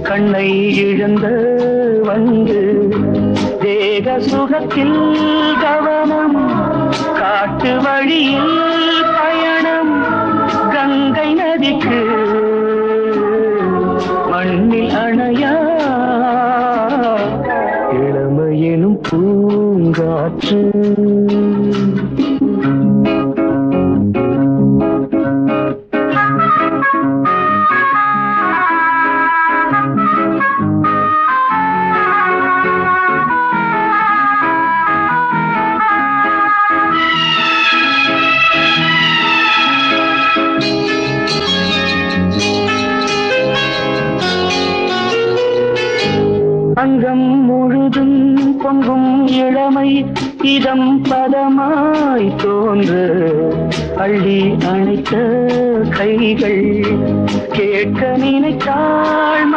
கண்ணை இழந்து வந்து தேக சுகத்தில் கவனம் காட்டு வழியில் பயணம் கங்கை நதிக்கு மண்ணில் அணையா இளமையெனும் பூங்காற்று அங்கம் முழுதும் பொங்கும் இளமை இதம் பதமாய் தோன்று அள்ளி அணைத்த கைகள் கேட்க நினைத்தாள்